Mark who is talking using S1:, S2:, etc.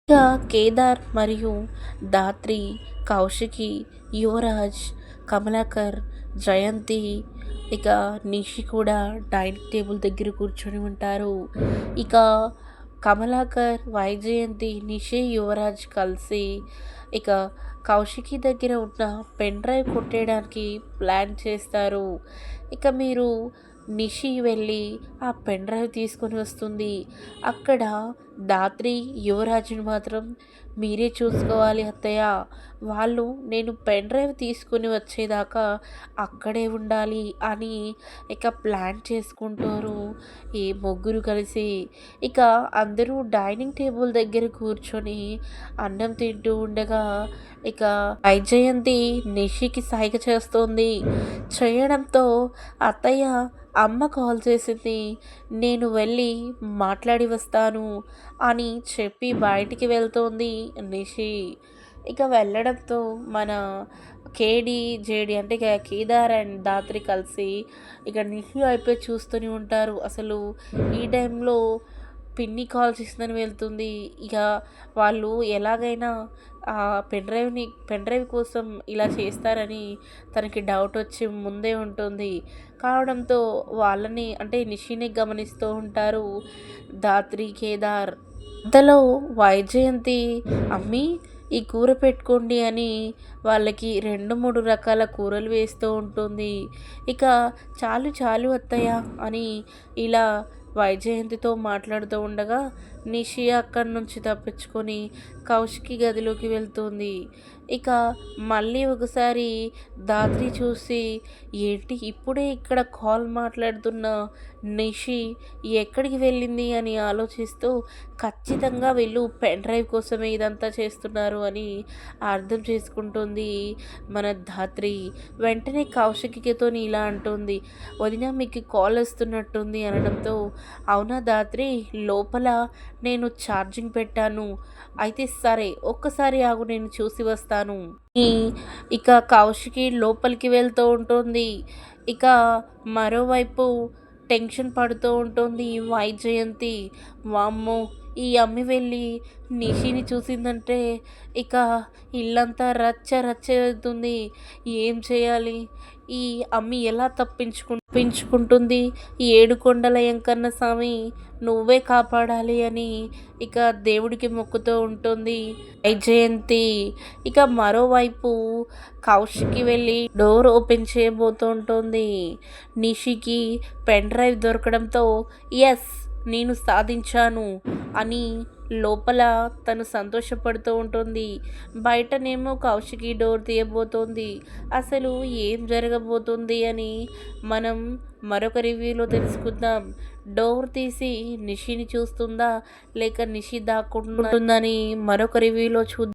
S1: ఇక కేదార్ మరియు ధాత్రి, కౌశికి, యువరాజ్, కమలాకర్, జయంతి, ఇక నిషి కూడా డైనింగ్ టేబుల్ దగ్గర కూర్చొని ఉంటారు. ఇక కమలాకర్, వైజయంతి, నిషి, యువరాజ్ కలిసి ఇక కౌశికి దగ్గర ఉన్న పెన్ డ్రైవ్ కొట్టేయడానికి ప్లాన్ చేస్తారు. ఇక మీరు నిషి వెళ్ళి ఆ పెన్ డ్రైవ్ తీసుకొని వస్తుంది. అక్కడ ధాత్రి, యువరాజుని మాత్రం మీరే చూసుకోవాలి అత్తయ్య. వాళ్ళు నేను పెన్ డ్రైవ్ తీసుకుని వచ్చేదాకా అక్కడే ఉండాలి అని ఇక ప్లాన్ చేసుకుంటారు ఈ ముగ్గురు కలిసి. ఇక అందరూ డైనింగ్ టేబుల్ దగ్గర కూర్చొని అన్నం తింటూ ఉండగా ఇక వైజయంతి నిషికి సైగ చేస్తోంది. చేయడంతో అత్తయ్య అమ్మ కాల్ చేసింది, నేను వెళ్ళి మాట్లాడి వస్తాను అని చెప్పి బయటికి వెళ్తోంది నిషి. ఇక వెళ్ళడంతో మన కేడి జేడి అంటే ఇక కేదార్ అండ్ ధాత్రి కలిసి ఇక నిషి అయిపోయి చూస్తూనే ఉంటారు. అసలు ఈ టైంలో పిన్ని కాల్ చేసిందని వెళ్తుంది. ఇక వాళ్ళు ఎలాగైనా ఆ పెన్ డ్రైవ్ కోసం ఇలా చేస్తారని తనకి డౌట్ వచ్చి ముందే ఉంటుంది. కావడంతో వాళ్ళని అంటే నిషిని గమనిస్తూ ఉంటారు ధాత్రి, కేదార్. అంతలో వైజయంతి అమ్మి ఈ కూర పెట్టుకోండి అని వాళ్ళకి 2, 3 రకాల కూరలు వేస్తూ ఉంటుంది. ఇక చాలు చాలు అత్తయ్య అని ఇలా వైజయంతితో మాట్లాడుతూ ఉండగా నిషి అక్కడి నుంచి తప్పించుకొని కౌశికి గదిలోకి వెళ్తుంది. ఇక మళ్ళీ ఒకసారి ధాత్రి చూసి ఏంటి ఇప్పుడే ఇక్కడ కాల్ మాట్లాడుతున్న నిషి ఎక్కడికి వెళ్ళింది అని ఆలోచిస్తూ ఖచ్చితంగా వీళ్ళు పెన్ డ్రైవ్ కోసమే ఇదంతా చేస్తున్నారు అని అర్థం చేసుకుంటుంది మన ధాత్రి. వెంటనే కౌశికితో ఇలా అంటుంది, వదిన మీకు కాల్ వస్తున్నట్టుంది అనడంతో, అవునా ధాత్రి, లోపల నేను ఛార్జింగ్ పెట్టాను, అయితే సరే ఒక్కసారి ఆగు నేను చూసి వస్తాను. ఈ ఇక కౌశికి లోపలికి వెళ్తూ ఉంటుంది. ఇక మరోవైపు టెన్షన్ పడుతూ ఉంటుంది వైజయంతి. వామ్మో, ఈ అమ్మి వెళ్ళి నిషిని చూసిందంటే ఇక ఇల్లంతా రచ్చ రచ్చ అవుతుంది. ఏం చేయాలి? ఈ అమ్మి ఎలా తప్పించుకుంటుంది? ఈ 7 కొండల ఎంకన్న స్వామి నువ్వే కాపాడాలి అని ఇక దేవుడికి మొక్కుతూ ఉంటుంది వైజయంతి. ఇక మరోవైపు కౌశికి వెళ్ళి డోర్ ఓపెన్ చేయబోతూ ఉంటుంది. నిషికి పెన్ డ్రైవ్ దొరకడంతో ఎస్ నేను సాధించాను అని లోపల తను సంతోషపడుతూ ఉంటుంది. బయటనేమో కౌశికి డోర్ తీయబోతోంది. అసలు ఏం జరగబోతుంది అని మనం మరొక రివ్యూలో తెలుసుకుందాం. డోర్ తీసి నిషిని చూస్తుందా లేక నిషి దాక్కుంటుందని మరొక రివ్యూలో చూద్దాం.